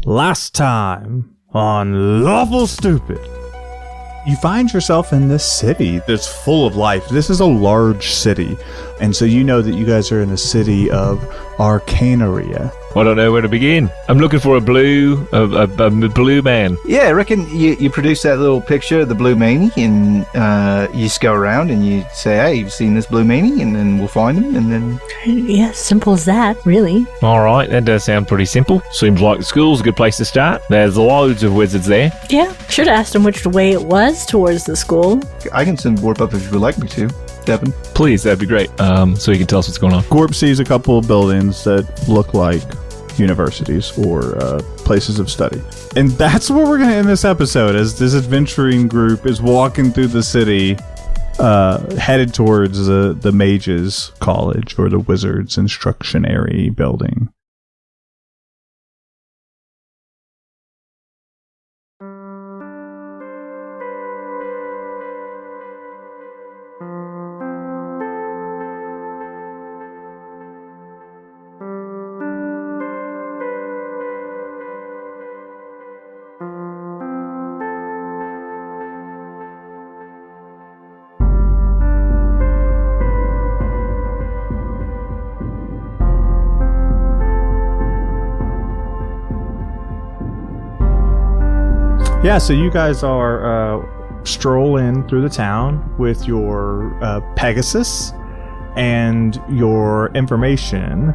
Last time on Lawful Stupid. You find yourself in this city that's full of life. This is a large city. And so you know that you guys are in the city of Arcanaria. I don't know where to begin. I'm looking for a blue man. Yeah, I reckon you produce that little picture of the blue meanie and you just go around and you say, hey, you've seen this blue meanie? And then we'll find him and then... Yeah, simple as that, really. All right, that does sound pretty simple. Seems like the school's a good place to start. There's loads of wizards there. Yeah, should have asked him which way it was towards the school. I can send Warp up if you would like me to, Devin. Please, that'd be great. So you can tell us what's going on. Gorp sees a couple of buildings that look like universities or places of study. And that's where we're going to end this episode, as this adventuring group is walking through the city headed towards the Mages College or the Wizards Instructionary building. Yeah, so you guys are strolling through the town with your Pegasus and your information.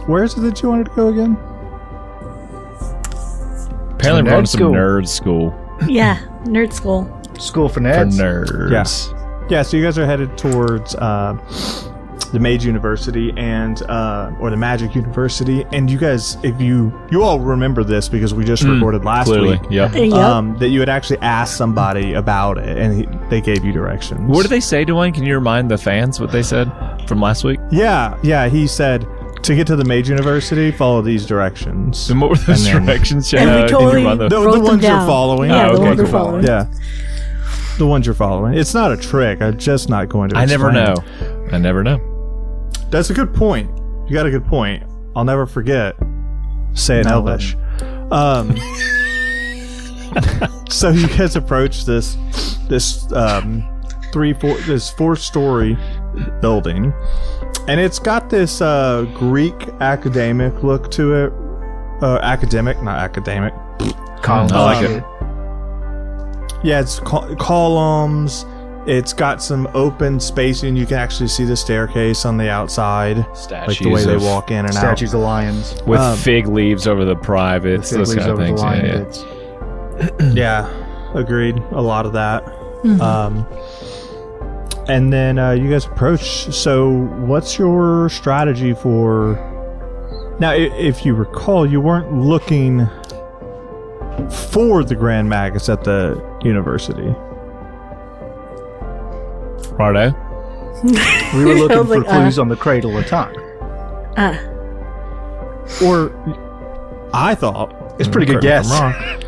Where is it that you wanted to go again? Apparently we're going to some nerd school. Yeah, nerd school. School for nerds. For nerds. Yeah, so you guys are headed towards the Mage University and or the Magic University, and you guys, if you all remember this because we just recorded last week, that you had actually asked somebody about it, and they gave you directions. What did they say, Dwayne? Can you remind the fans what they said from last week? Yeah, he said to get to the Mage University, follow these directions. And what were those directions? And we totally the ones you're following. Yeah, the ones you're following. Yeah, the ones you're following. It's not a trick. I'm just not going to. I never know. That's a good point. You got a good point. I'll never forget. Say it in Elvish. So you guys approach this 4-story building, and it's got this Greek academic look to it. Academic, not academic. Columns. I like it. Yeah, it's columns. It's got some open spacing. You can actually see the staircase on the outside. Statues, like the way they walk in and statues of lions. With fig leaves over the privates, those kind of things. Yeah, agreed. A lot of that. Mm-hmm. And then you guys approach. So what's your strategy for... Now, if you recall, you weren't looking for the Grand Magus at the university. Righto. We were looking for clues on the Cradle of Time. Or I thought it's a pretty good guess. I'm wrong.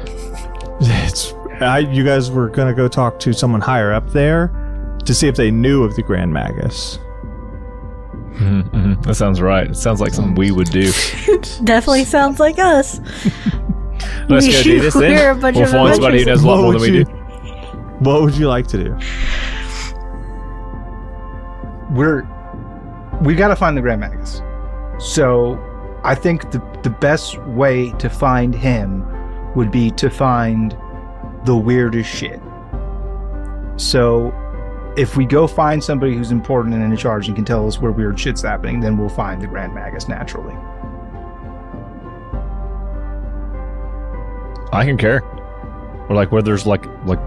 You guys were gonna go talk to someone higher up there to see if they knew of the Grand Magus. Mm-hmm. That sounds right. It sounds like something we would do. Definitely sounds like us. Let's go do this then. We'll find somebody who knows a lot more than we do. What would you like to do? We got to find the Grand Magus. So I think the best way to find him would be to find the weirdest shit. So if we go find somebody who's important and in charge and can tell us where weird shit's happening, then we'll find the Grand Magus naturally. I concur. Or like where there's like what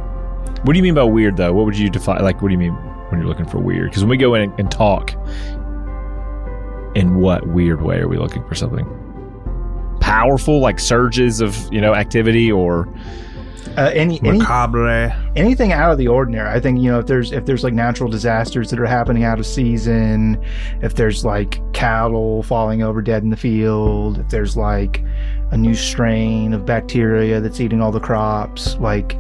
do you mean by weird though? What would you define? Like what do you mean when you're looking for weird? Because when we go in and talk, in what weird way are we looking for something? Powerful, like surges of activity, or macabre, anything out of the ordinary. I think if there's like natural disasters that are happening out of season, if there's like cattle falling over dead in the field, if there's like a new strain of bacteria that's eating all the crops, like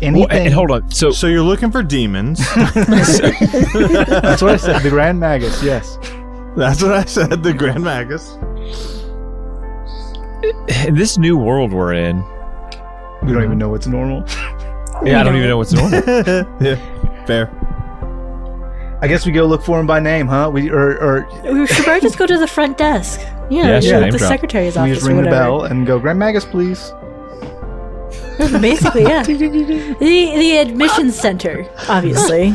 anything. Well, and hold on, so you're looking for demons? That's what I said. The Grand Magus, yes. That's what I said. The Grand Magus. in this new world we're in, We don't even know what's normal. I don't even know what's normal. Yeah, fair. I guess we go look for him by name, huh? We should probably just go to the front desk. Yeah, The name drop. secretary's we office just or ring the whatever. bell and go, Grand Magus, please. Basically, yeah. The admissions center, obviously.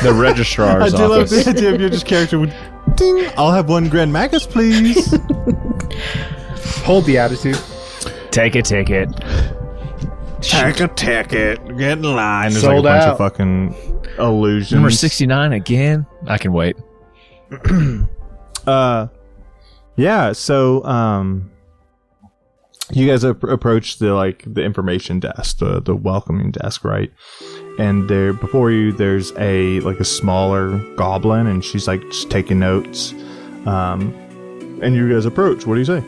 The registrar's I do love office. the idea of your just character would ding. I'll have one Grand Magus, please. Hold the attitude. Take a ticket. Take a ticket. Get in line. There's Sold like a bunch out. of fucking illusions. Number 69 again? I can wait. Yeah, so you guys approach the information desk, the welcoming desk, right? And there before you there's a smaller goblin, and she's like just taking notes. And you guys approach. What do you say?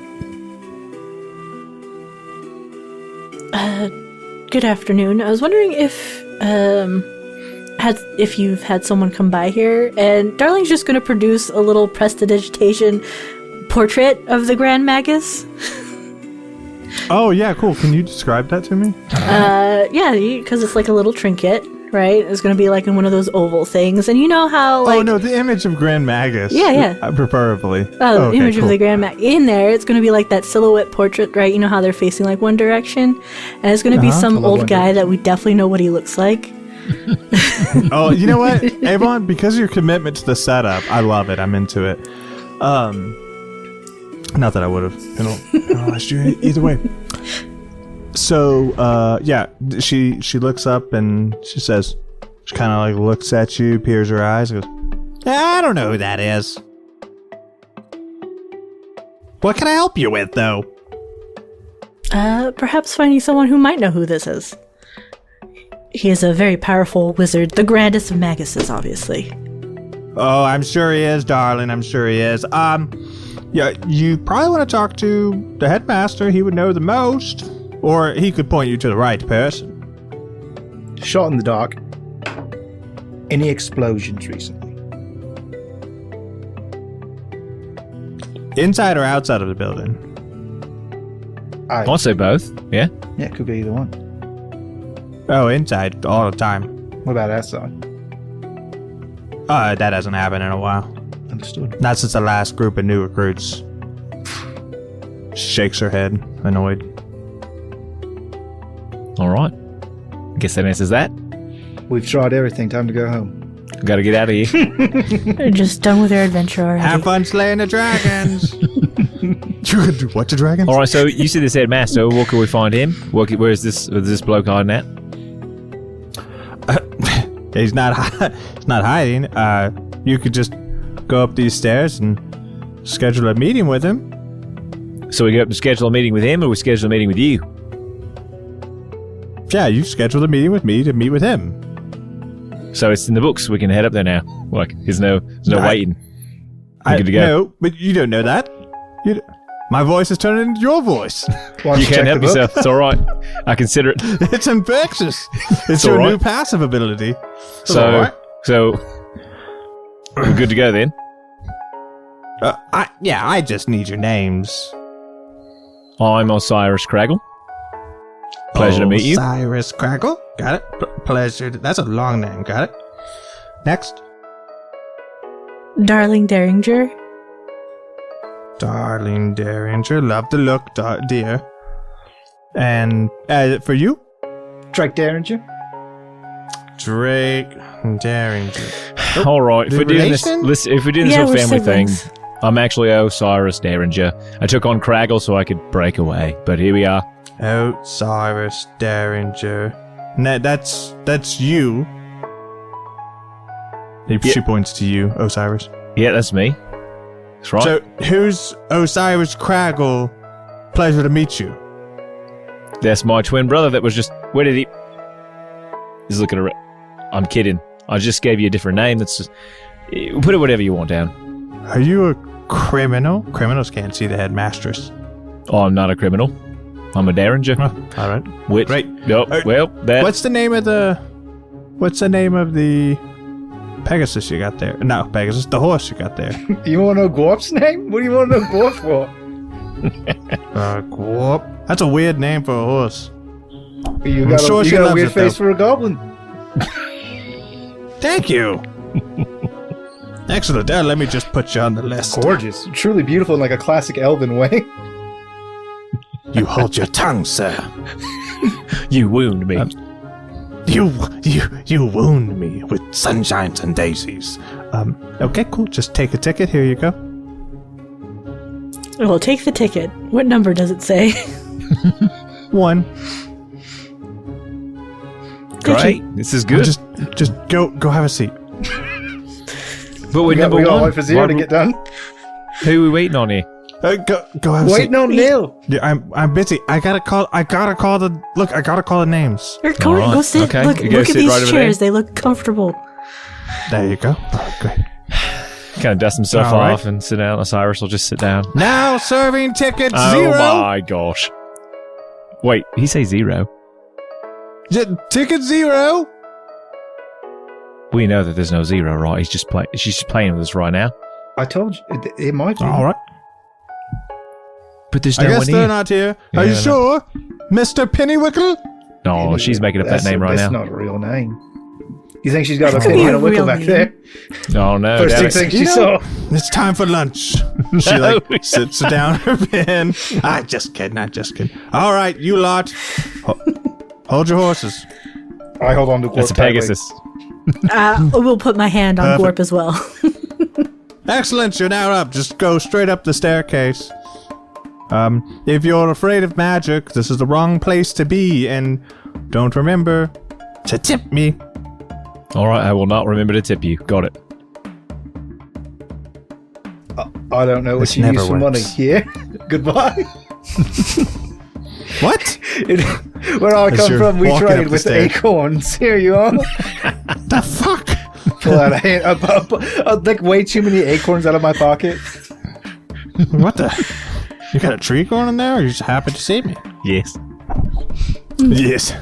Good afternoon. I was wondering if you've had someone come by here, and Darling's just going to produce a little prestidigitation portrait of the Grand Magus. Oh yeah, cool. Can you describe that to me? Yeah, because it's like a little trinket, right? It's going to be like in one of those oval things, and you know how like Oh no, the image of Grand Magus. Yeah. Preferably. the Okay, image cool. of the Grand Magus in there. It's going to be like that silhouette portrait, right? You know how they're facing like one direction, and it's going to be some I love old One guy that we definitely know what he looks like. Oh, you know what, Avon? Because of your commitment to the setup, I love it. I'm into it. Not that I would have penalized you either way. So, yeah, she looks up and she says, she kind of like looks at you, peers her eyes, and goes, I don't know who that is. What can I help you with, though? Perhaps finding someone who might know who this is. He is a very powerful wizard, the grandest of maguses, obviously. Oh, I'm sure he is, darling. I'm sure he is. Yeah, you probably want to talk to the headmaster. He would know the most. Or he could point you to the right person. Shot in the dark. Any explosions recently? Inside or outside of the building? I'll say both. Yeah. Yeah, it could be either one. Oh, inside all the time. What about outside? That hasn't happened in a while. Understood. Not since the last group of new recruits. Shakes her head, annoyed. All right. Guess that answers that. We've tried everything. Time to go home. Got to get out of here. They're just done with their adventure already. Have fun slaying the dragons. You could do what to dragons? All right. So you see this headmaster. Where can we find him? Where's this bloke hiding at? He's not hiding. You could just go up these stairs and schedule a meeting with him. So we go up to schedule a meeting with him, or we schedule a meeting with you? Yeah, you scheduled a meeting with me to meet with him. So it's in the books. We can head up there now. Like, there's no waiting. We're good to go. No, but you don't know that. My voice is turning into your voice. Why don't You check can't the help book? yourself. It's all right. I consider it. It's infectious. It's all your right. new passive ability. So, all right. We're good to go then. I just need your names. I'm Osiris Craggle. Pleasure to meet you. Cyrus Crackle. Got it. Pleasure. That's a long name. Got it. Next. Darling Derringer. Darling Derringer. Love the look, dear. And for you? Drake Derringer? Drake Derringer. All right. If The we're doing this, relation? listen, if we're doing this Yeah, whole we're family siblings. thing, I'm actually Osiris Derringer. I took on Craggle so I could break away, but here we are. Cyrus Derringer. That's you. She points to you, Osiris. Yeah, that's me. That's right. So, who's Osiris Craggle? Pleasure to meet you. That's my twin brother that was just... Where did he... He's looking around. I'm kidding. I just gave you a different name. That's just... Put it whatever you want down. Are you a criminal? Criminals can't see the headmistress. Oh, I'm not a criminal. I'm a Derringer. Oh, all right. Which... Great. Nope. Well, that... What's the name of the Pegasus you got there? No, Pegasus, the horse you got there. You want to know Gorp's name? What do you want to know Gorp for? Whoop. That's a weird name for a horse. You I'm got, sure she you got a loves weird it, face though. for a goblin. Thank you. Excellent. Let me just put you on the list. Gorgeous. Truly beautiful in like a classic elven way. You hold your tongue, sir. You wound me. You wound me with sunshines and daisies. Okay, cool. Just take a ticket. Here you go. Well, take the ticket. What number does it say? 1. Great. This is good. Just go have a seat. But we're number We got one. one for zero to get done. Who are we waiting on here? Go have a seat. Waiting on Neil. Yeah, I'm busy. I gotta call the names. Or go, Alright, go sit. okay. Look You go at sit these right over chairs. They look comfortable. There you go. Oh, great. Kind of dust himself All right. off and sit down. Cyrus will just sit down. Now serving ticket Oh 0. my gosh. Wait, he say 0? Ticket 0. We know that there's no 0, right? She's just playing with us right now. I told you. It might be. All right. But there's I no guess one they're here. not here. Yeah, Are you no. sure, Mr. Pennywickle? No, she's making up that name right That's now. not a real name. You think she's got a Could penny be and a a wickle real back name. there? No, no. First damn thing it. she saw. It's time for lunch. She sits down her pen. I'm just kidding. All right, you lot. Hold your horses. I hold on to That's a Gorp tightly. Pegasus. We'll put my hand on Perfect. Gorp as well. Excellent, you're now up. Just go straight up the staircase. If you're afraid of magic, this is the wrong place to be, and don't remember to tip me. All right, I will not remember to tip you. Got it. I don't know what This you never use for money. works. Yeah. Goodbye. What? Where I As come you're from, we walking up trade the with stairs. acorns. Here you are. The fuck? Pull out a hand. I like way too many acorns out of my pocket. What the? You got a tree growing in there, or you just happy to see me? Yes. Yes.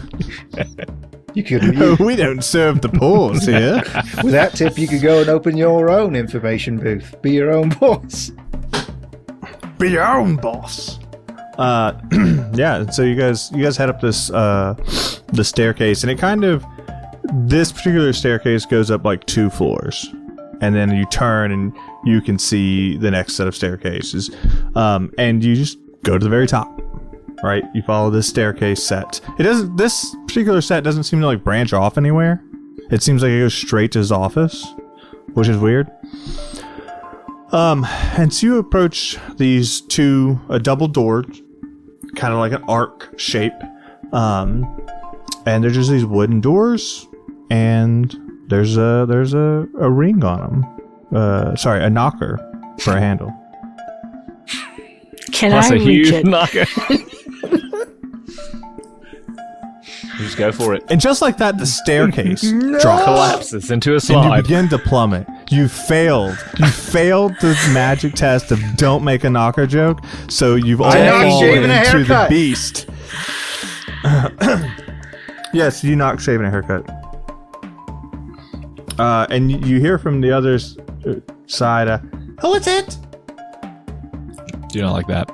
You could. We don't serve the pause here. With that tip, you could go and open your own information booth. Be your own boss. Be your own boss. Yeah. So you guys head up this the staircase, and it kind of this particular staircase goes up like 2 floors, and then you turn and you can see the next set of staircases, and you just go to the very top. Right, you follow this staircase set. This particular set doesn't seem to like branch off anywhere. It seems like it goes straight to his office, which is weird. And so you approach these a double door, kind of like an arc shape. And they're just these wooden doors, and there's a ring on them. Sorry, a knocker for a handle. Can That's I a reach huge it? knocker. Just go for it. And just like that, the staircase drops. Collapses into a And you slide. begin to plummet. You failed the magic test of don't make a knocker joke, so you've all knocked fallen shaving a into the haircut. beast. Yes, you knocked shaving a haircut. And you hear from the other side, who is it? Do you not like that?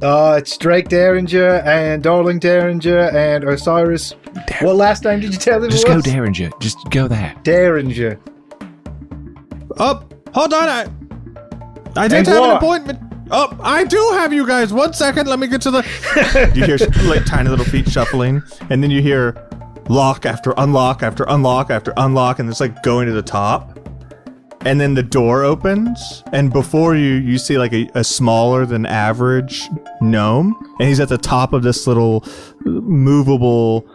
It's Drake Derringer and Darling Derringer and Osiris. What last name did you tell him Just it go was? Derringer. Just go there. Derringer. Oh, hold on. I did And have an what? appointment. Oh, I do have you guys. 1 second. Let me get to the... You hear like tiny little feet shuffling, and then you hear lock after unlock after unlock after unlock, and it's like going to the top. And then the door opens, and before you see like a smaller than average gnome, and he's at the top of this little movable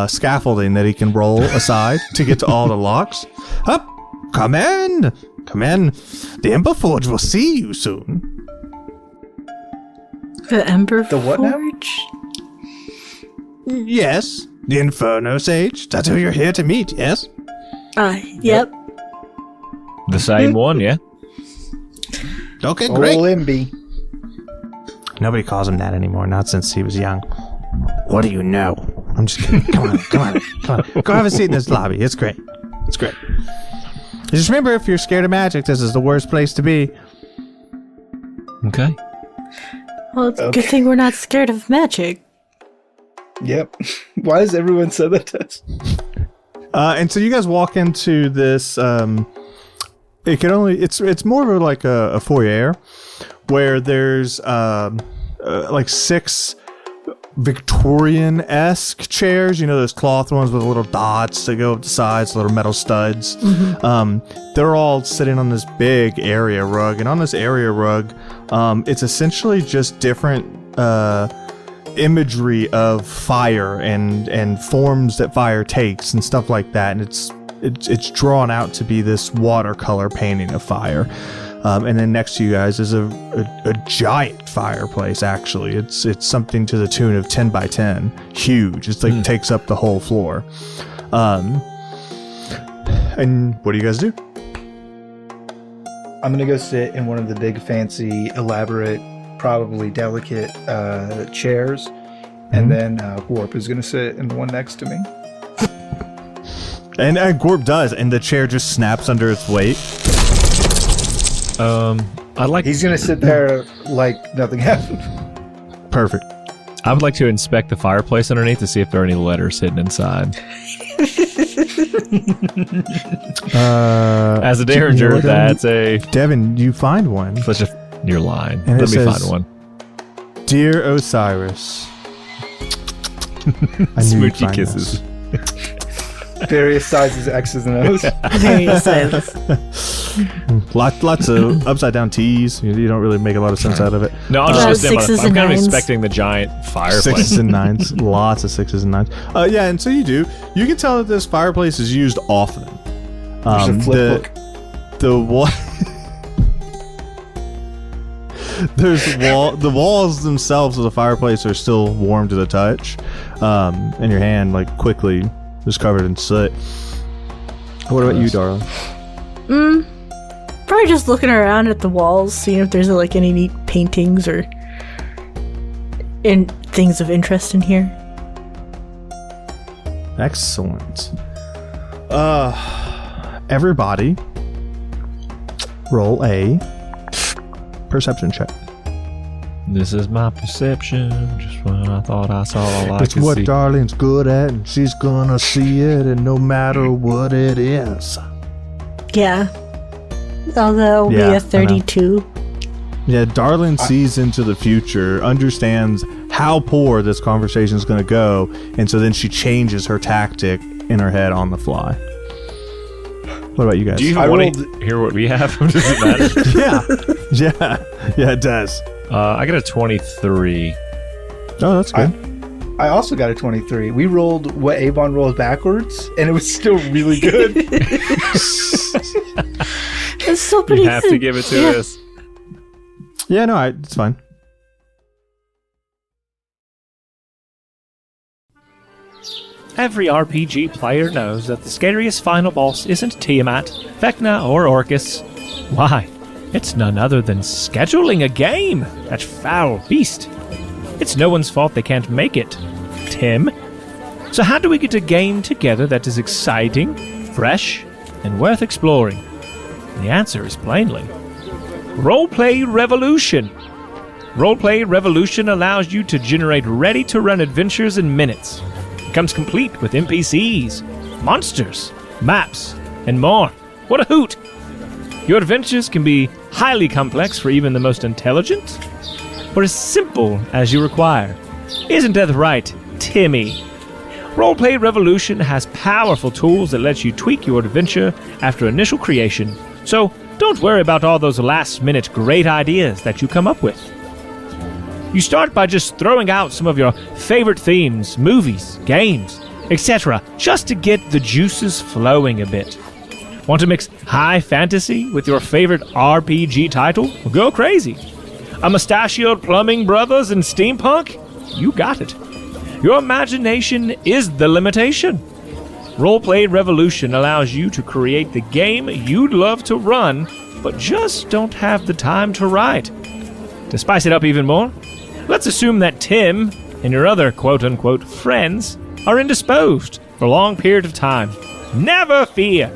scaffolding that he can roll aside to get to all the locks. Up, come in. The Emberforge will see you soon. The Ember The what now? Forge? Yes, the Inferno Sage. That's who you're here to meet. Yes. Yep. The same one, yeah? Okay, Old great. Imby. Nobody calls him that anymore, not since he was young. What do you know? I'm just kidding. Come on. Go have a seat in this lobby. It's great. Just remember, if you're scared of magic, this is the worst place to be. Okay. Okay. Well, it's a good thing we're not scared of magic. Yep. Why does everyone say that to us? And so you guys walk into this. It's more of like a foyer where there's like 6 Victorian-esque chairs. You know, those cloth ones with little dots that go up the sides, little metal studs. Mm-hmm. They're all sitting on this big area rug, and on this area rug, it's essentially just different imagery of fire and forms that fire takes and stuff like that, and it's drawn out to be this watercolor painting of fire. And then next to you guys is a giant fireplace. Actually, it's something to the tune of 10 by 10, huge. It's like takes up the whole floor. And what do you guys do? I'm gonna go sit in one of the big, fancy, elaborate, probably delicate chairs, and then Warp is gonna sit in the one next to me. And Gorp does, and the chair just snaps under its weight. He's gonna sit there like nothing happened. Perfect. I would like to inspect the fireplace underneath to see if there are any letters hidden inside. As a Derringer, that's a... Devin, you find one. You're lying. And Let me find one. Dear Osiris. Smoochy kisses. Various sizes, X's and O's. Various sizes. Lots of upside down T's. You don't really make a lot of sense out of it. No, I'm just sixes I'm and kind of nines. expecting the giant fireplace. 6s and 9s. Lots of 6s and 9s. Yeah, and so you do. You can tell that this fireplace is used often. There's a flip book. The wall. The walls themselves of the fireplace are still warm to the touch, and your hand like quickly is covered in soot. What about you, darling? Probably just looking around at the walls, seeing if there's like any neat paintings or things of interest in here. Excellent. Everybody, roll a perception check. This is my perception. Just when I thought I saw all I It's could what see. Darlene's good at, and she's gonna see it, and no matter what it is. Yeah. Although Yeah, be a 32. Yeah, Darlene sees into the future, understands how poor this conversation is going to go, and so then she changes her tactic in her head on the fly. What about you guys? Do you even want to hear what we have? Does it matter? Yeah, it does. I got a 23. Oh, that's good. I also got a 23. We rolled what Avon rolls backwards, and it was still really good. It's so pretty You have good. to give it to us. Yeah, no, it's fine. Every RPG player knows that the scariest final boss isn't Tiamat, Vecna, or Orcus. Why? It's none other than scheduling a game, that foul beast. It's no one's fault they can't make it. Tim? So how do we get a game together that is exciting, fresh, and worth exploring? The answer is plainly Roleplay Revolution. Roleplay Revolution allows you to generate ready-to-run adventures in minutes. It comes complete with NPCs, monsters, maps, and more. What a hoot! Your adventures can be highly complex for even the most intelligent, or as simple as you require. Isn't that right, Timmy? Roleplay Revolution has powerful tools that let you tweak your adventure after initial creation, so don't worry about all those last-minute great ideas that you come up with. You start by just throwing out some of your favorite themes, movies, games, etc., just to get the juices flowing a bit. Want to mix high fantasy with your favorite RPG title? Well, go crazy. A mustachioed plumbing brothers and steampunk? You got it. Your imagination is the limitation. Roleplay Revolution allows you to create the game you'd love to run, but just don't have the time to write. To spice it up even more, let's assume that Tim and your other quote-unquote friends are indisposed for a long period of time. Never fear!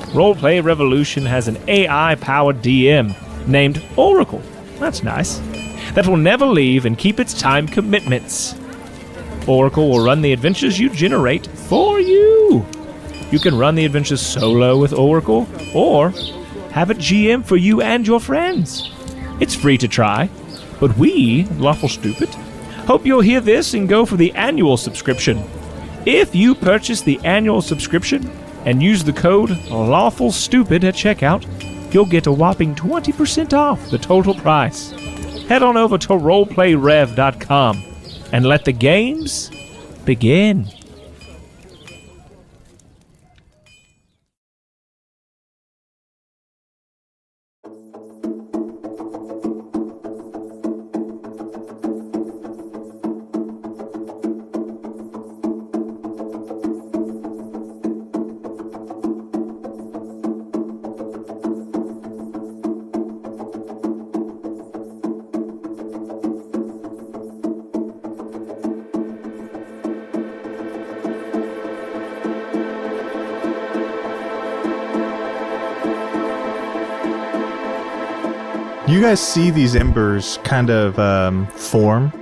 Roleplay Revolution has an AI-powered DM named Oracle That's nice. That will never leave and keep its time commitments. Oracle will run the adventures you generate for you. You can run the adventures solo with Oracle, or have it GM for you and your friends. It's free to try, but we, Lawful Stupid, hope you'll hear this and go for the annual subscription. If you purchase the annual subscription and use the code LawfulStupid at checkout, you'll get a whopping 20% off the total price. Head on over to roleplayrev.com and let the games begin. You guys see these embers kind of form.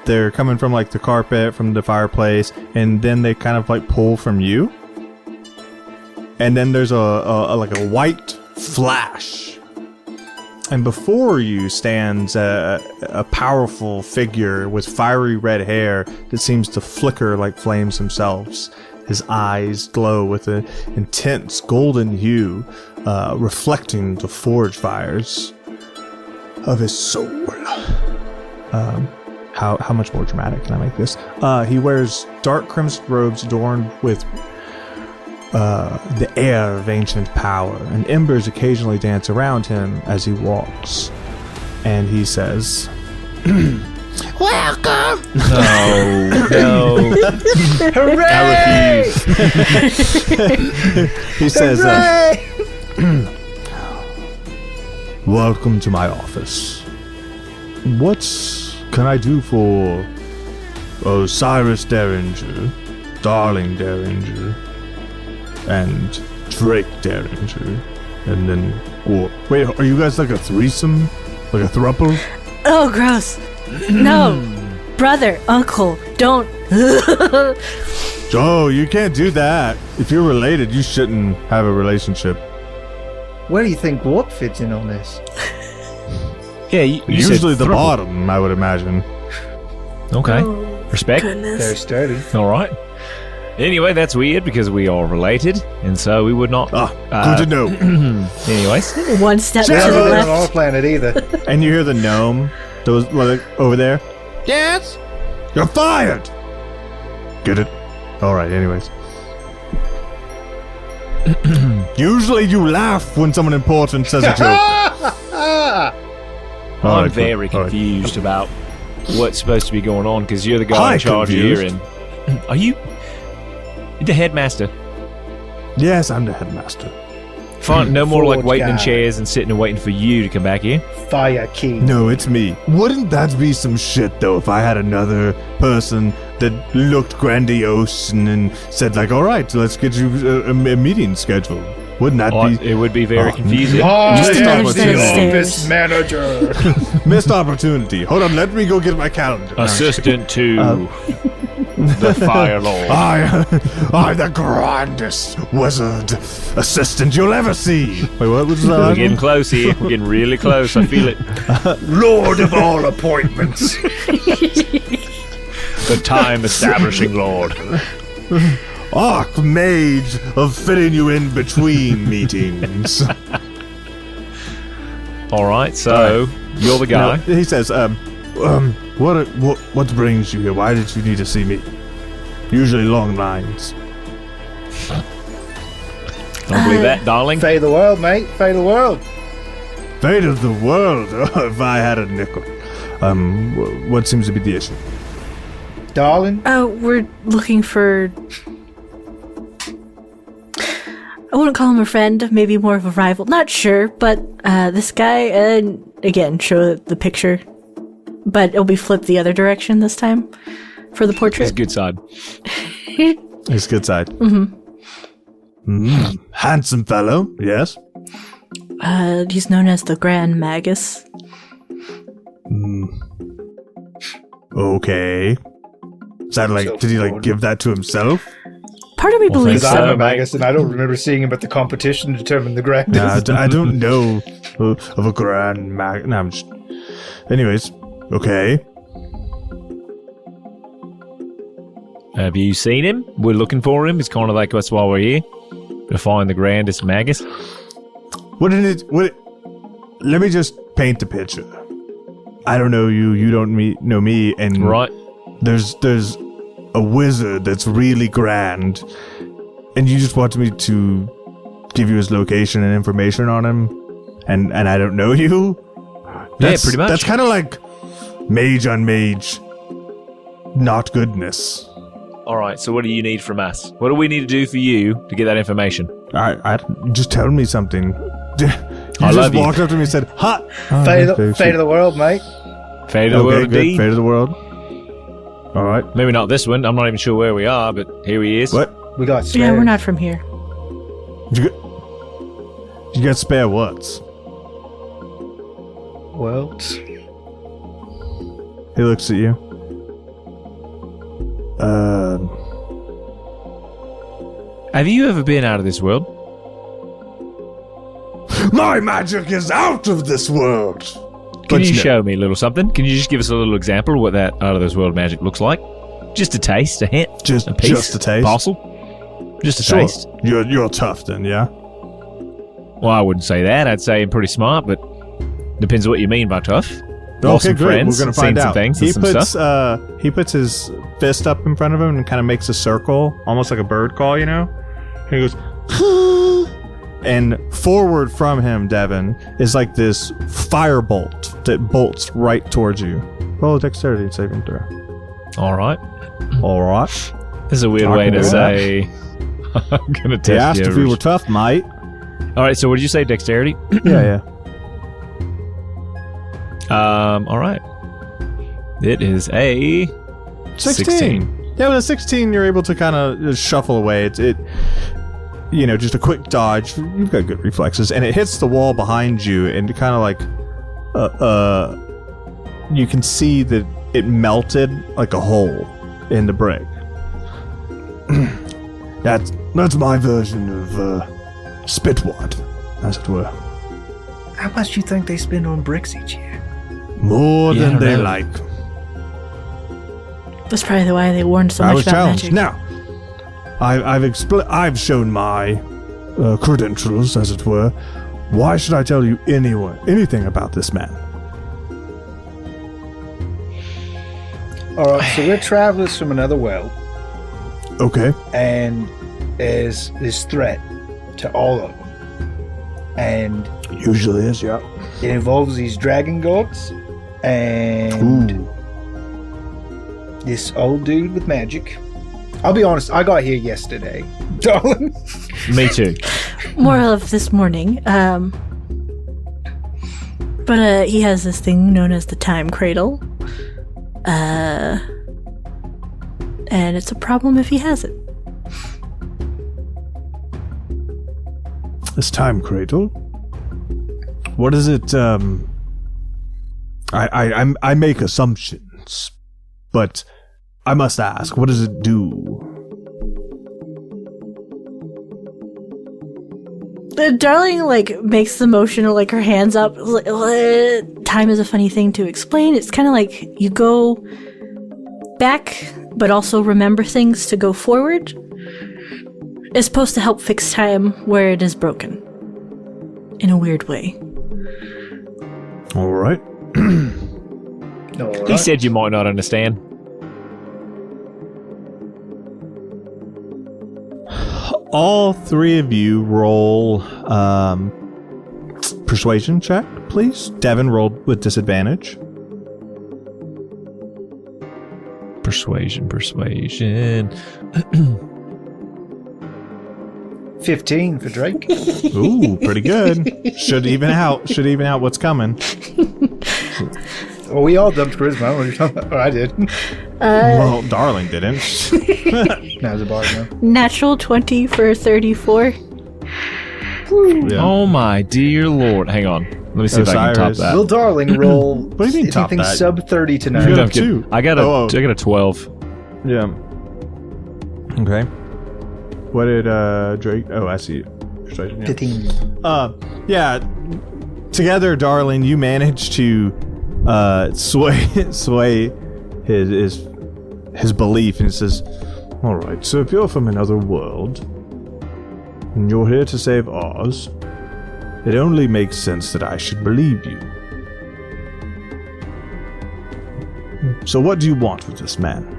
They're coming from like the carpet, from the fireplace, and then they kind of like pull from you. And then there's a white flash. And before you stands a powerful figure with fiery red hair that seems to flicker like flames themselves. His eyes glow with an intense golden hue, reflecting the forge fires of his soul. How much more dramatic can I make this? He wears dark crimson robes adorned with the air of ancient power, and embers occasionally dance around him as he walks. And he says, "Welcome!" No. Hooray! I refuse. He says, "Welcome to my office. What can I do for Osiris Derringer, Darling Derringer, and Drake Derringer?" And then, wait, are you guys like a threesome? Like a throuple? Oh, gross. No. Brother, uncle, don't. Oh, you can't do that. If you're related, you shouldn't have a relationship. Where do you think Warp fits in on this? Yeah, you Usually said the throuple. bottom, I would imagine. Okay. Respect. Very Goodness. sturdy. All right. Anyway, that's weird because we are related, and so we would not. Good to know. Anyways, One step They're to not the really on our left. planet either. And you hear the gnome that was like, over there. Yes? You're fired! Get it? Alright, anyways. Usually you laugh when someone important says a joke. I'm very confused about what's supposed to be going on because you're the guy Hi, in charge confused. here. And are you the headmaster? Yes, I'm the headmaster. Fine, no more like Forge waiting in guy. chairs and sitting and waiting for you to come back here. Fire key. No, it's me. Wouldn't that be some shit, though, if I had another person that looked grandiose and then said, like, alright, let's get you a meeting scheduled? Wouldn't that be It would be very confusing. Just missed another set of opportunity. stairs. manager. Missed opportunity. Hold on, let me go get my calendar. Assistant to the Fire Lord. I'm the grandest wizard assistant you'll ever see. Wait, what was We're that? getting close here. We're getting really close. I feel it. Lord of all appointments. The time establishing Lord. Archmage of fitting you in between meetings. All right, so you're the guy. No, he says, what brings you here? Why did you need to see me? Usually long lines. Don't believe that, darling. Fate of the world, mate. Fate of the world. Fate of the world. If I had a nickel. What seems to be the issue? Darling. We're looking for. I wouldn't call him a friend, maybe more of a rival. Not sure, but this guy, and again, show the picture, but it'll be flipped the other direction this time for the His portrait. good side. His good side. Mm-hmm. Handsome fellow, yes. He's known as the Grand Magus. Okay. Is that like, did he like give that to himself? Part of me believes Because I'm so. a magus and I don't remember seeing him at the competition to determine the grandest. Nah, I don't know of a grand mag. No, I'm just. Anyways, okay. Have you seen him? We're looking for him. It's kind of like that's why we're here. To find the grandest magus. Let me just paint the picture. I don't know you. You don't know me, and Right. There's a wizard that's really grand, and you just want me to give you his location and information on him, and I don't know you. That's, pretty much. That's kind of like mage on mage, not goodness. All right. So what do you need from us? What do we need to do for you to get that information? I just tell me something. You I just love you. walked up to me and said, "Hot Fate of the world, mate. Fate of the world, good. indeed. Fate of the world. All right. Maybe not this one. I'm not even sure where we are, but here he is. What? We got spares. Yeah, we're not from here. You got spare what's? Well, He looks at you. Have you ever been out of this world? My magic is out of this world. Can you show me a little something? Can you just give us a little example of what that out of this world magic looks like? Just a taste, a hint, a piece, just a taste? parcel, just a Sure. taste. You're tough then, yeah? Well, I wouldn't say that. I'd say I'm pretty smart, but depends what you mean by tough. Lost some friends, We're gonna seen find some out. things, He and some puts stuff. he puts his fist up in front of him and kind of makes a circle, almost like a bird call, you know. And he goes, and forward from him, Devin, is like this firebolt that bolts right towards you. Roll dexterity saving throw. All right. All right. This is a weird way to say. I'm gonna He test asked you. if we were tough, mate. All right. So, what did you say? Dexterity. Yeah. All right. It is a 16. Yeah, with a 16, you're able to kind of shuffle away. It, just a quick dodge. You've got good reflexes, and it hits the wall behind you, and kind of like, you can see that it melted like a hole in the brick. That's my version of spitwad, as it were. how much do you think they spend on bricks each year? More Yeah, I than don't they know. like. That's probably why they warned so I much was about challenged. magic. Now, I've shown my credentials, as it were. Why should I tell you anything about this man? All right, so we're travelers from another world, Okay. and there's this threat to all of them, and Usually is, yeah. it involves these dragon gods and Ooh. this old dude with magic. I'll be honest, I got here yesterday, darling. Me too. More of this morning. But he has this thing known as the time cradle. And it's a problem if he has it. This time cradle. What is it? I make assumptions, but I must ask, what does it do? Darling, makes the motion of, her hands up. Time is a funny thing to explain. It's kind of like you go back, but also remember things to go forward. It's supposed to help fix time where it is broken. In a weird way. All right. No, He said you might not understand. All three of you roll persuasion check, please. Devin rolled with disadvantage. Persuasion. 15 for Drake. Ooh, pretty good. Should even out what's coming. Well, we all dumped charisma. What are you talking about? Oh, I did. Well, Darling didn't. Now it's a bar now. Natural 20 for 34. Yeah. Oh my dear lord. Hang on. Let me see if I can top Osiris. that. Will Darling roll What do you mean top anything that? sub 30 tonight. You got a I'm kidding. 2. I got a Oh. I got a 12. Yeah. Okay. What did Drake? Oh, I see. Yeah. 15. Yeah. Together, darling, you managed to sway his belief, and he says, "All right. So if you're from another world, and you're here to save ours, it only makes sense that I should believe you. So what do you want with this man?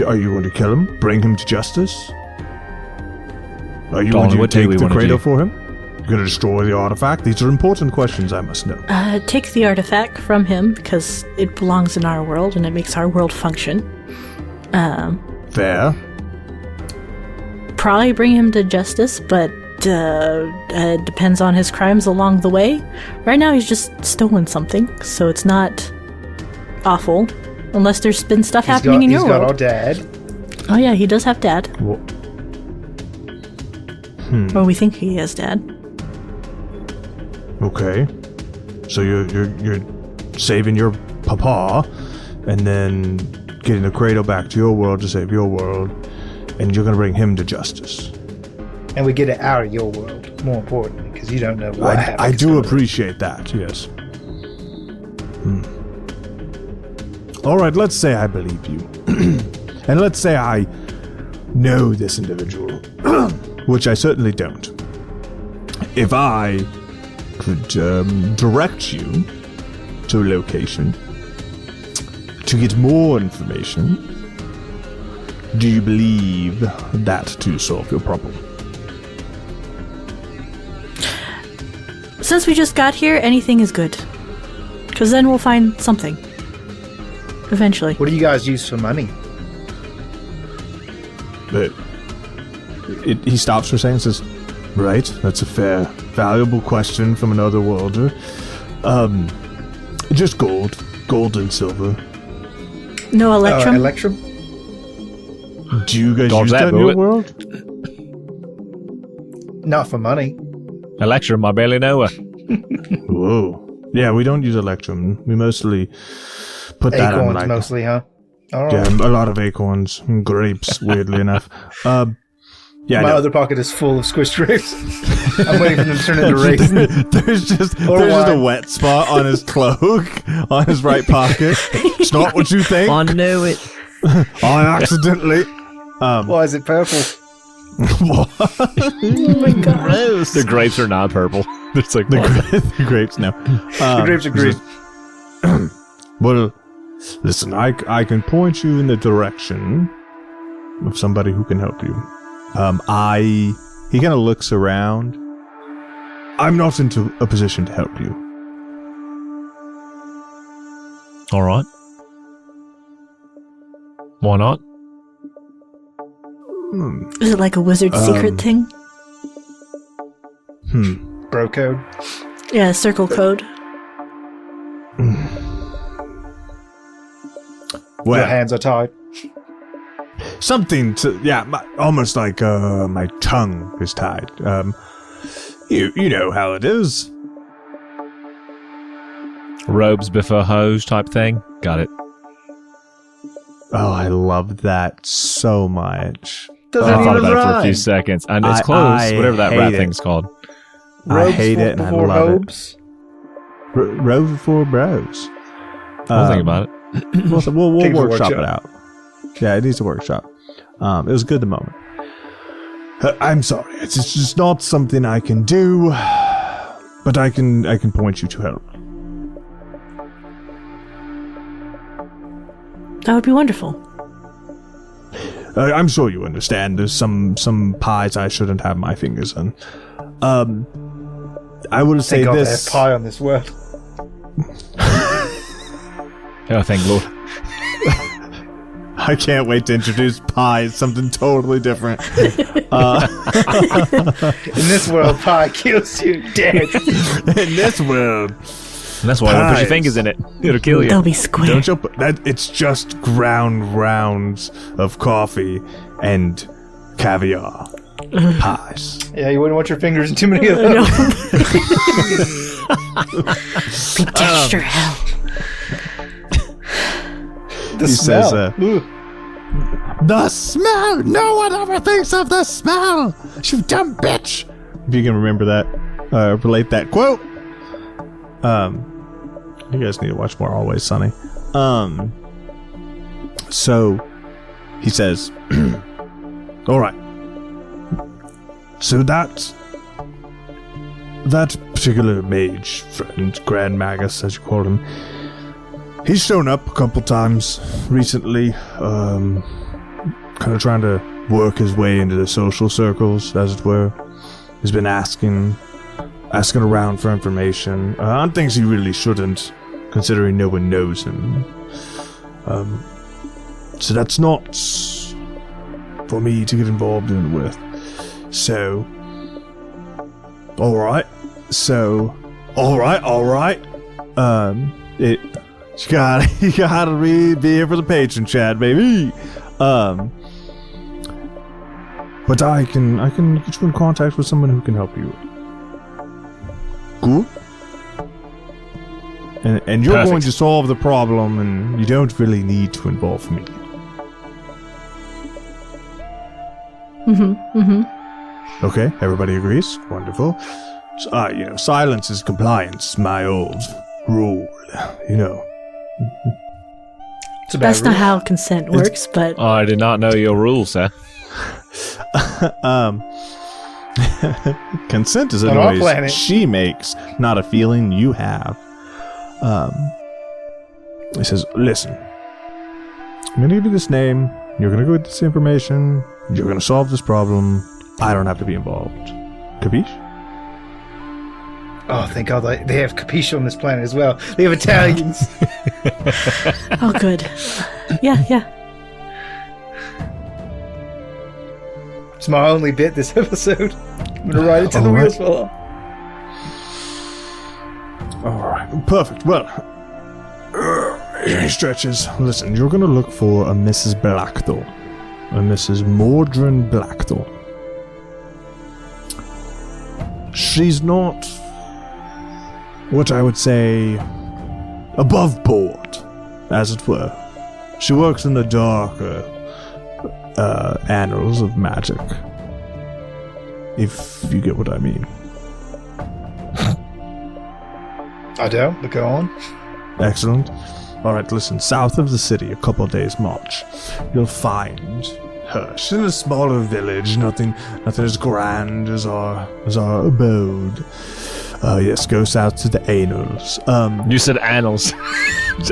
Are you going to kill him? Bring him to justice? Are you Darling, going what to do take we the wanna cradle do? for him? You're going to destroy the artifact? These are important questions I must know. Take the artifact from him because it belongs in our world and it makes our world function. Fair. Probably bring him to justice, but depends on his crimes along the way. Right now he's just stolen something, so it's not awful. Unless there's been stuff happening in your He's got our world. dad. Oh yeah, he does have dad. Wha- Or we think he has dad. Okay. So you're saving your papa, and then getting the cradle back to your world to save your world, and you're going to bring him to justice. And we get it out of your world, more importantly, because you don't know what happened. I do appreciate that, yes. All right, let's say I believe you. And let's say I know this individual, which I certainly don't. If I could direct you to a location to get more information, do you believe that to solve your problem? Since we just got here, anything is good. Because then we'll find something. Eventually. What do you guys use for money? But he stops for a second and says, right, that's a fair, valuable question from another worlder. Just gold and silver. No electrum? Electrum? Do you guys Dodge use that that in your bullet. world? Not for money. Electrum, I barely know her. Whoa. Yeah, we don't use electrum. We mostly put that on Acorns like mostly, huh? All right. yeah, a lot of acorns and grapes, weirdly enough. Yeah, My no. other pocket is full of squished grapes. I'm waiting for them to turn into raisins. there's just Or a wine. wet spot on his cloak, on his right pocket. It's not what you think. I knew it. I accidentally. Why is it purple? What? Oh my god. The grapes are not purple. It's like The grapes now. The grapes are green. Well, listen, I can point you in the direction of somebody who can help you. He kind of looks around. I'm not into a position to help you. all right. Why not? Is it like a wizard secret thing? Bro code. Yeah, circle code. Well, Your hands are tied. something to almost like my tongue is tied. You know how it is. Robes before hose type thing. Got it. Oh, I love that so much. Doesn't I thought even about it for a rhyme. few seconds. And it's I close. Whatever that hate rat it. thing's called. I hate it and I before love hobes. it. Rover for bros. I'll think about it. We'll Takes a workshop it workshop. out. Yeah, it needs a workshop. It was good the moment. I'm sorry, it's just not something I can do, but I can point you to help. That would be wonderful. I'm sure you understand. There's some pies I shouldn't have my fingers in. I will say Thank God this. there's pie on this world. Oh, thank Lord. I can't wait to introduce pie as something totally different. In this world, pie kills you dead. In this world, And that's why don't put your Pies. fingers in it. It'll kill you. They'll be square. don't you? It's just ground rounds of coffee and caviar. pies. Yeah, you wouldn't want your fingers in too many of those. Be texture hell. The He smell. says, Ooh. the smell! No one ever thinks of the smell! You dumb bitch! If you can remember that, relate that quote. You guys need to watch more Always Sunny. So, he says, alright. So that particular mage friend, Grand Magus, as you called him, he's shown up a couple times recently, kind of trying to work his way into the social circles, as it were. He's been asking around for information on things he really shouldn't, considering no one knows him. So that's not for me to get involved in with. So, alright. You gotta be here for the patron chat, baby. But I can get you in contact with someone who can help you. Cool. And you're Perfect. going to solve the problem, and you don't really need to involve me. Okay, everybody agrees. Wonderful. So, silence is compliance. My old rule. It's a bad That's not rule. how consent works, but I did not know your rules, sir. Consent is a On our noise planet. she makes, not a feeling you have. He says, listen, I'm going to give you this name. You're going to go get this information. You're going to solve this problem. I don't have to be involved. Capiche? Oh, thank God they have Capiche on this planet as well. They have Italians. oh, good. Yeah. It's my only bit this episode. I'm gonna ride it till the Alright. wheels fall off. Alright, perfect. Well, he stretches. Listen, you're going to look for a Mrs. Blackthorn. A Mrs. Mordrin Blackthorn. She's not what I would say above board, as it were. She works in the darker annals of magic, if you get what I mean. I don't, but go on. Excellent. Alright, listen, south of the city, a couple days march, you'll find her. She's in a smaller village, nothing as grand as our abode. Yes, go south to the annals. You said annals.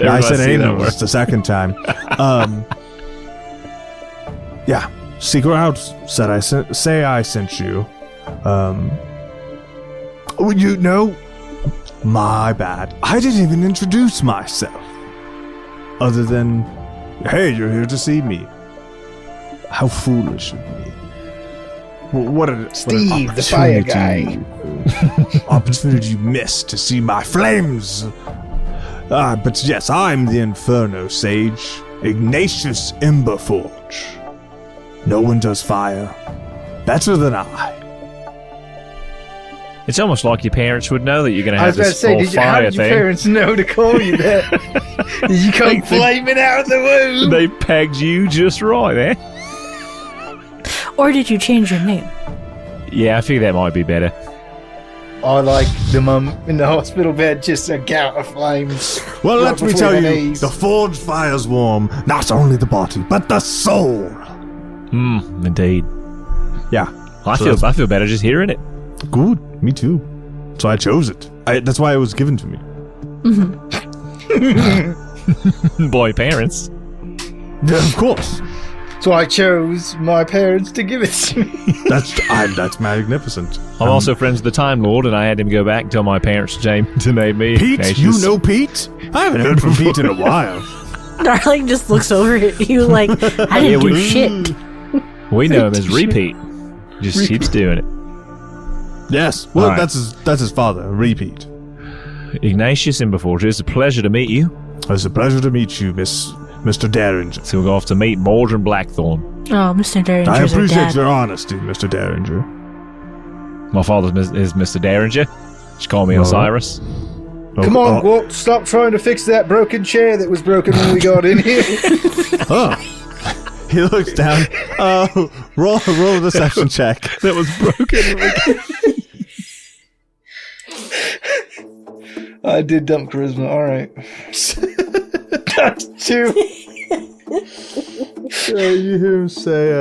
I said annals the second time. Yeah, seek her out. Say I sent you. You know, my bad. I didn't even introduce myself. Other than, hey, you're here to see me. How foolish of me. What an Steve, the fire guy. Opportunity you missed to see my flames. But yes, I'm the Inferno sage, Ignatius Emberforge. No one does fire better than I. It's almost like your parents would know that you're going to I was have about to this say, whole how fire did your thing. parents know to call you that? Did you come flaming out of the womb? They pegged you just right, eh? Or did you change your name? Yeah, I figure that might be better. I like the mum in the hospital bed, just a gout of flames. Well, right let me before tell the you, knees. the forge fires warm not only the body, but the soul. Indeed. Yeah. I So feel better just hearing it. Good. Me too. So I chose it. That's why it was given to me. Boy, parents. Yeah, of course. So I chose my parents to give it to me. That's magnificent. I'm also friends with the Time Lord, and I had him go back and tell my parents to name me Pete? Ignatius. You know Pete? I haven't heard from Pete in a while. Darling just looks over at you like, I didn't do shit. We know him as Repeat. Just keeps doing it. Yes. Well, All right. that's his father, Repeat. Ignatius Emberforge, it's a pleasure to meet you. It's a pleasure to meet you, Mr. Derringer. So we'll go off to meet Mordred Blackthorn. Oh, Mr. I Derringer's our appreciate dad. your honesty, Mr. Derringer. My father is Mr. Derringer. Just call me Osiris. Come on, Walt, stop trying to fix that broken chair that was broken when we got in here. Oh. He looks down. Oh, roll a deception check. That was broken. I did dump charisma, alright. 2. You hear him say,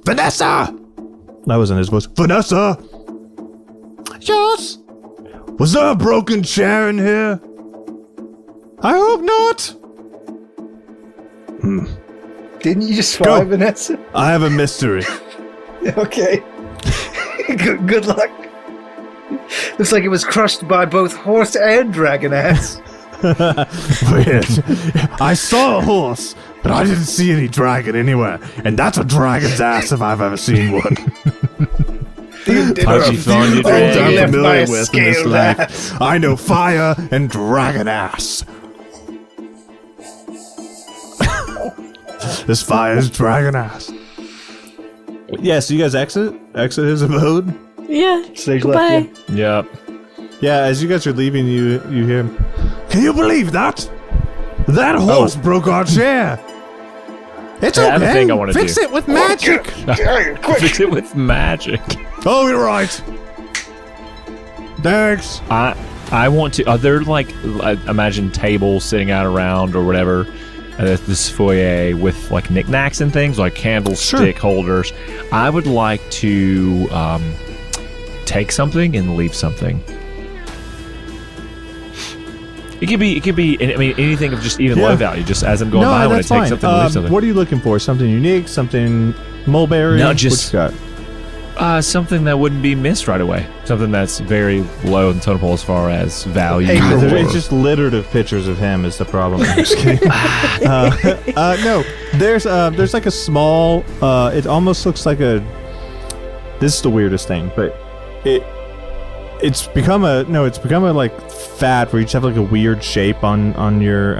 Vanessa! That wasn't his voice. Vanessa! Yes? Was there a broken chair in here? I hope not. Didn't you just fly, Go. Vanessa? I have a mystery. Okay. Good luck. Looks like it was crushed by both horse and dragon ass. Weird. I saw a horse, but I didn't see any dragon anywhere. And that's a dragon's ass if I've ever seen one. How'd you find your dragon? I'm Left by a familiar with in this scaled life. ass. I know fire and dragon ass. This fire is dragon ass. Yeah, so you guys exit his abode? Yeah. Stage Goodbye. left, Yep. Yeah, as you guys are leaving, you hear him. Can you believe that? That horse broke our chair. It's Hey, okay. I have a thing I wanna Fix do. it with magic. Fix it with magic. Oh, you're right. Thanks. I want to. Are there like imagine tables sitting out around or whatever? This foyer with like knickknacks and things like candlestick holders. I would like to take something and leave something. It could be. I mean, anything of just even low value. Just as I'm going by, I want to take something and leave something. What are you looking for? Something unique? Something mulberry? No, just what you got? something that wouldn't be missed right away. Something that's very low in the totem pole as far as value. It's just littered of pictures of him is the problem. I'm just kidding. No, there's like a small. It almost looks like a. This is the weirdest thing, but it's become a like fad where you just have like a weird shape on your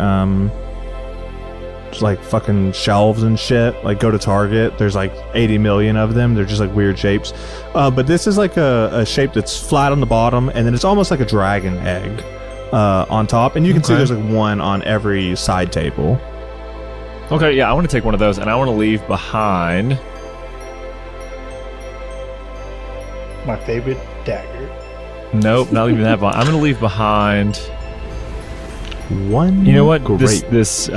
just like fucking shelves and shit. Like go to Target, there's like 80 million of them. They're just like weird shapes. But this is like a shape that's flat on the bottom, and then it's almost like a dragon egg on top. And you can see there's like one on every side table. Okay, yeah, I want to take one of those, and I want to leave behind. My favorite dagger. Nope, not leaving that behind. I'm going to leave behind. One. You know what? Great. This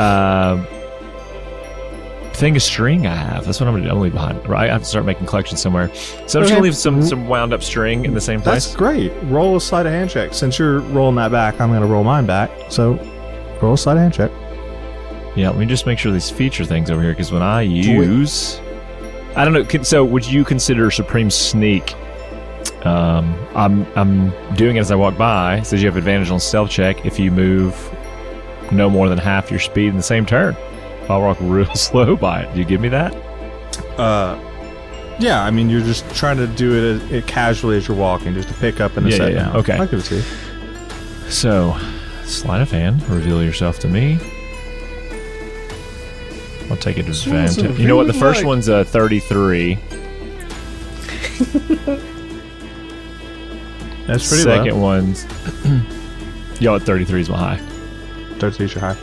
thing of string I have. That's what I'm going to do. I'm going to leave behind. Right? I have to start making collections somewhere. So I'm just going to leave some wound up string in the same place. That's great. Roll a sleight of hand check. Since you're rolling that back, I'm going to roll mine back. So roll a sleight of hand check. Yeah, let me just make sure these feature things over here, because when I use... I don't know. So would you consider Supreme Sneak... I'm doing it as I walk by. It says you have advantage on stealth check if you move no more than half your speed in the same turn. If I walk real slow by it, do you give me that? Yeah, I mean, you're just trying to do it casually as you're walking, just to pick up and to set down. Okay. I'll give it to you. So, sleight of hand, reveal yourself to me. I'll take advantage. You know what? The first one's a 33. That's pretty Second low. one's... Yo, at 33 is my high. 33 is your high.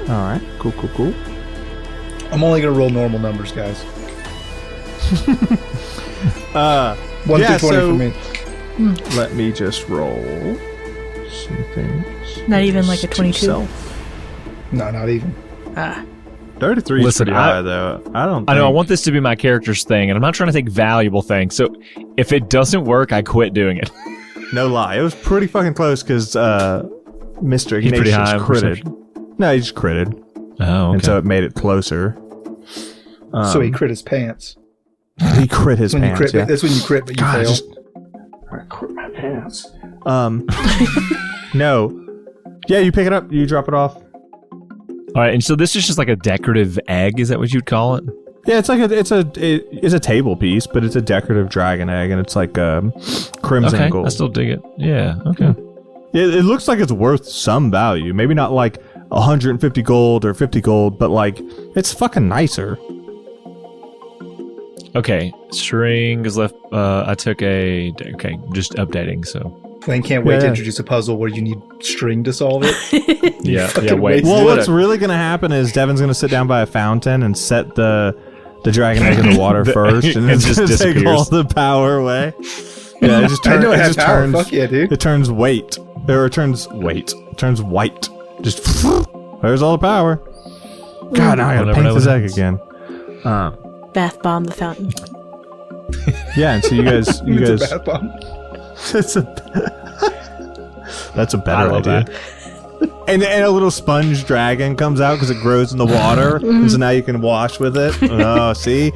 Alright. Cool. I'm only gonna roll normal numbers, guys. 1 through 20 for me. Let me just roll some things. Not even like a 22. No, not even. 33 is Listen, pretty high, though. I know. I want this to be my character's thing, and I'm not trying to take valuable things. So if it doesn't work, I quit doing it. No lie. It was pretty fucking close because Mr. He's pretty Ignatius high in critted. No, he just critted. Oh, okay. And so it made it closer. So he crit his pants. He crit his When you pants, crit, yeah. that's when you crit, but you God, fail. I crit my pants. No. Yeah, you pick it up. You drop it off. All right, and so this is just like a decorative egg. Is that what you'd call it? Yeah, it's like it's a table piece, but it's a decorative dragon egg, and it's like crimson gold. I still dig it. Yeah. Okay. It looks like it's worth some value. Maybe not like 150 gold or 50 gold, but like it's fucking nicer. Okay, string is left. I took okay, just updating. So Lane can't wait to Yeah. introduce a puzzle where you need string to solve it. yeah, fucking wait. waste Well, it. what's really gonna happen is Devin's gonna sit down by a fountain and set the dragon egg in the water first, and It it's just just take disappears. all the power away. Yeah, it just I know it it had just power. turns. Fuck yeah, dude. It turns weight, or it turns weight. It turns white. Just there's all the power. God, now I gotta We'll never paint know this what egg happens. again. Bath bomb the fountain. Yeah, and so you guys, It's a bath bomb. it's a that's a I better love idea. And a little sponge dragon comes out because it grows in the water, and so now you can wash with it. Oh, see,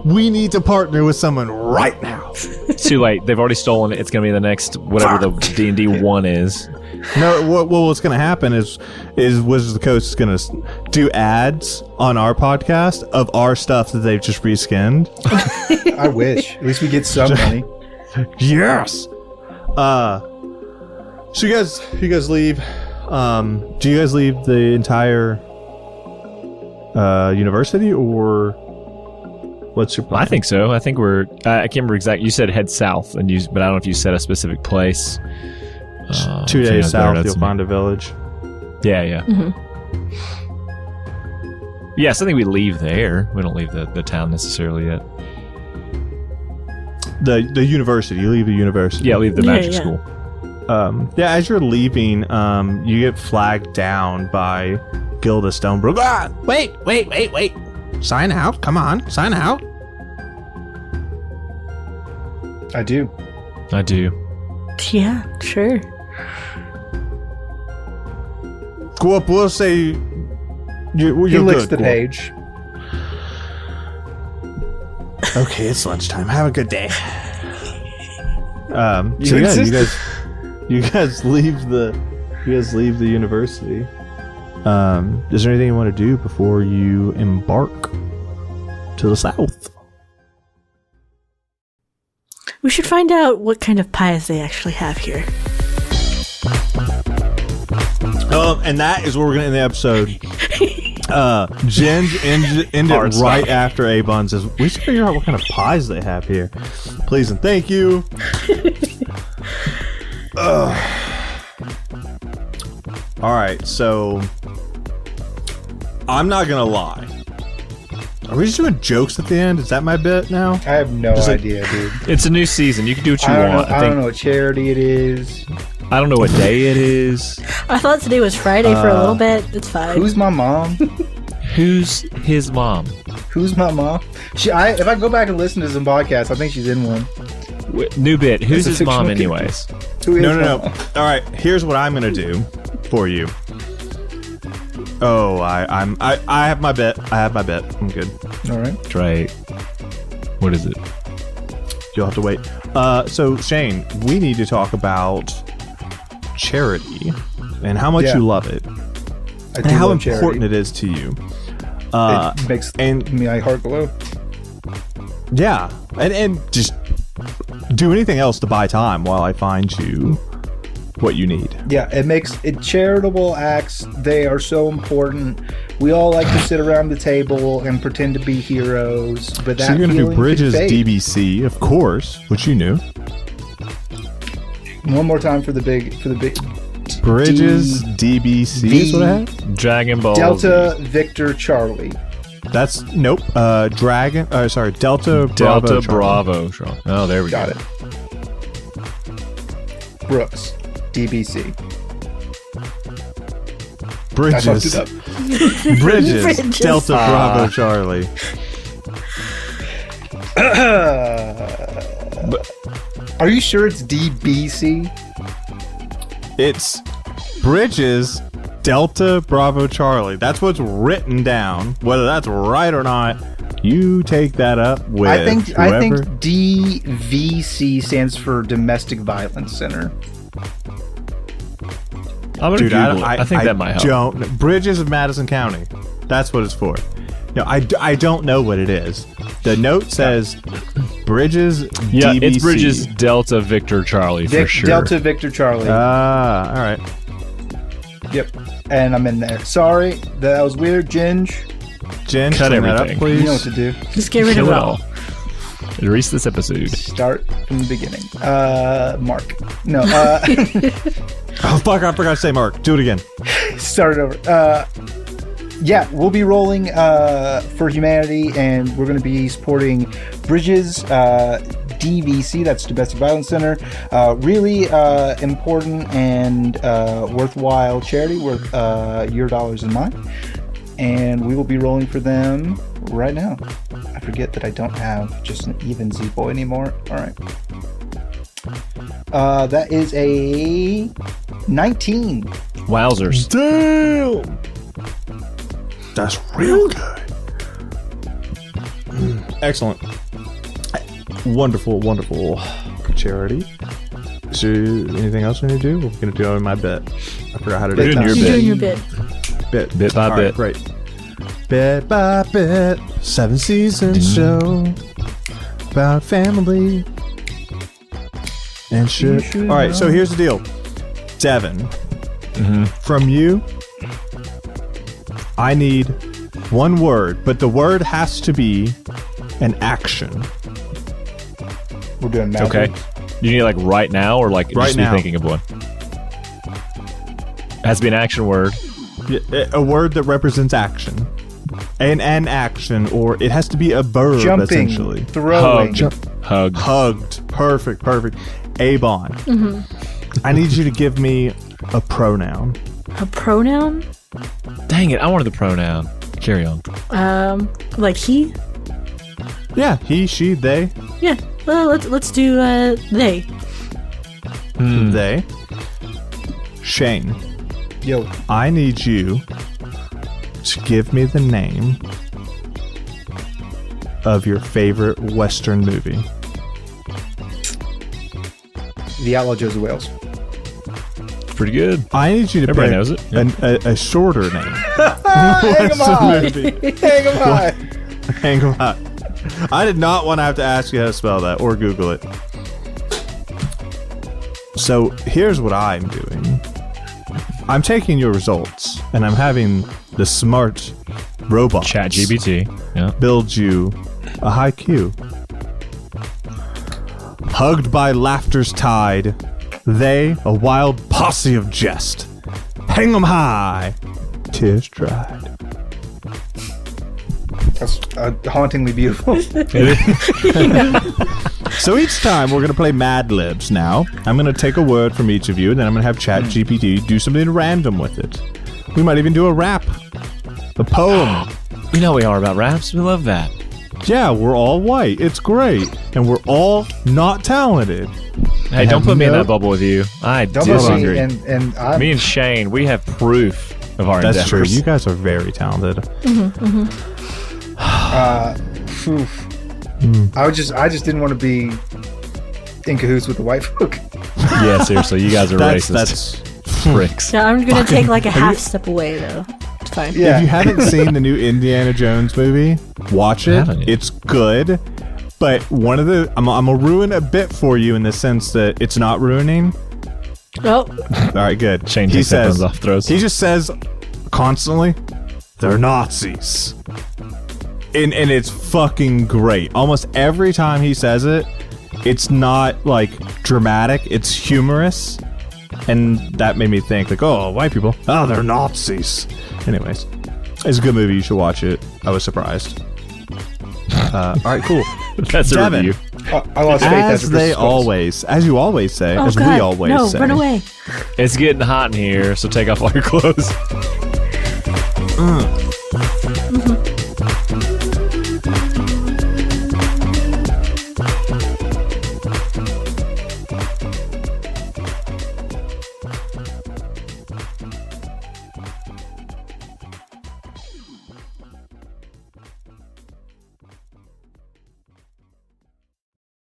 we need to partner with someone right now. It's too late. They've already stolen it. It's gonna be the next whatever the D&D 1 is. No, what's going to happen is Wizards of the Coast is going to do ads on our podcast of our stuff that they've just reskinned. I wish. At least we get some money. Yes. So you guys leave. Do you guys leave the entire university, or what's your plan? I think so. I think we're. I can't remember exactly. You said head south, but I don't know if you said a specific place. 2 if you days know south, there, you'll that's- find a village. Yeah. Yes, I think we leave there. We don't leave the town necessarily yet. The university. You leave the university. Yeah, leave the Yeah, magic yeah. school. As you're leaving, you get flagged down by Gilda Stonebrook. Ah, wait. Sign out. Come on, sign out. I do. I do. Yeah, sure. Go up. We'll say you're He licks good. the Go up. page. Okay, it's lunchtime. Have a good day. So You yeah, insist? you guys leave the university. Is there anything you want to do before you embark to the south? We should find out what kind of pies they actually have here. And that is where we're gonna end the episode. Jen ended Hard right stop. after Abon says, "We should figure out what kind of pies they have here." Please and thank you. All right, so I'm not gonna lie. Are we just doing jokes at the end? Is that my bit now? I have no Just like- idea, dude. It's a new season. You can do what you I don't, know, want. I don't know what charity it is. I don't know what day it is. I thought today was Friday for a little bit. It's fine. Who's my mom? Who's his mom? Who's my mom? If I go back and listen to some podcasts, I think she's in one. New bit. Who's It's a his mom, fictional anyways? Who is No. my mom? All right, here's what I'm gonna do for you. Oh, I have my bit. I'm good. All right. Right. What is it? You'll have to wait. So Shane, we need to talk about charity and how much Yeah. you love it I and do how love important charity. it is to you. It makes and- my heart glow. Yeah, and just do anything else to buy time while I find you what you need. Yeah, it makes it charitable acts. They are so important. We all like to sit around the table and pretend to be heroes, but that So you're gonna do feeling can Bridges fade. DBC, of course, which you knew. One more time for the big Bridges DBC is what I have. Dragon Ball. Delta Victor Charlie. That's nope. Dragon. Sorry, Delta Delta Bravo. Bravo. Oh, there we Got go. it. Brooks DBC. I fucked it Bridges. up. Bridges. Bridges. Delta Bravo Charlie. Are you sure it's DBC? It's Bridges. Delta Bravo Charlie. That's what's written down. Whether that's right or not, you take that up with I think whoever. DVC stands for Domestic Violence Center. I'm gonna Dude, Google it. I think that might help. Don't. Bridges of Madison County. That's what it's for. No, I don't know what it is. The note says Bridges Yeah, DBC. it's Bridges Delta Victor Charlie for sure. Delta Victor Charlie. All right. Yep. And I'm in there. Sorry, that was weird. Ginge, Jen, Cut clean that up, everything. please. you know what to do. Just get rid Kill of it it all. all. Erase this episode. Start from the beginning. Mark. No, Oh, fuck, I forgot to say Mark. Do it again. start it over. Yeah, we'll be rolling for humanity, and we're going to be supporting Bridges DVC, that's Domestic Violence Center. Really important and worthwhile charity worth your dollars and mine. And we will be rolling for them right now. I forget that I don't have just an even Z-boy anymore. All right. That is a 19. Wowzers. Damn! That's real good. Excellent. Wonderful, wonderful charity. So, anything else we need to do? We're going to do it on my bet. I forgot how to do You're it. doing your You're bit. doing your bit. Bit by All bit. Great. Bit by bit. 7 seasons show about family and shit. All right, so here's the deal. Devin, from you, I need one word, but the word has to be an action. We're doing math. Okay. You need like right now or like Right just now. be thinking of one? It has to be an action word. A word that represents action. An action, or it has to be a verb, Jumping, essentially. throwing. Hug. Hugged. Perfect. Avon. I need you to give me a pronoun. A pronoun? Dang it, I wanted the pronoun. Carry on. Like he? Yeah, he, she, they. Yeah. Well, let's do they. They. Shane, Yo, I need you to give me the name of your favorite Western movie. the Outlaw Josey Wales. Pretty good. I need you to Everybody pick knows it. a shorter name. Hang 'em high. Hang 'em high. Hang on. I did not want to have to ask you how to spell that or Google it. So here's what I'm doing. I'm taking your results and I'm having the smart robot Chat GBT. Yeah. build you a haiku. Hugged by laughter's tide, they, a wild posse of jest. Hang 'em high, tears dried. That's hauntingly beautiful. So each time we're going to play Mad Libs now. I'm going to take a word from each of you, and then I'm going to have Chat GPT do something random with it. We might even do a rap, a poem. You know we are about raps. We love that. Yeah, we're all white. It's great. And we're all not talented. Hey, don't have put me in no- that bubble with you. I Don't put me disagree. and I'm Me and Shane, we have proof of our That's true. endeavors. You guys are very talented. oof. I just didn't want to be in cahoots with the white folk. Yeah, seriously, you guys are racist. That's Pricks. Yeah, I'm gonna take like a half step away though. It's fine. Yeah. If you haven't seen the new Indiana Jones movie, watch it. Haven't you? It's good. But one of the I'm gonna ruin a bit for you in the sense that it's not ruining. Oh, All right, good. Shane he takes says headphones off, throws. he just says constantly, "They're Nazis," and it's fucking great. Almost every time he says it, it's not like dramatic. It's humorous, and that made me think like, "Oh, white people, oh, they're Nazis." Anyways, it's a good movie. You should watch it. I was surprised. All right, cool. That's a Devin. review. I lost faith As after they Christmas Quest. always, as you always say, oh as God! we always no, say. run away! It's getting hot in here, so take off all your clothes.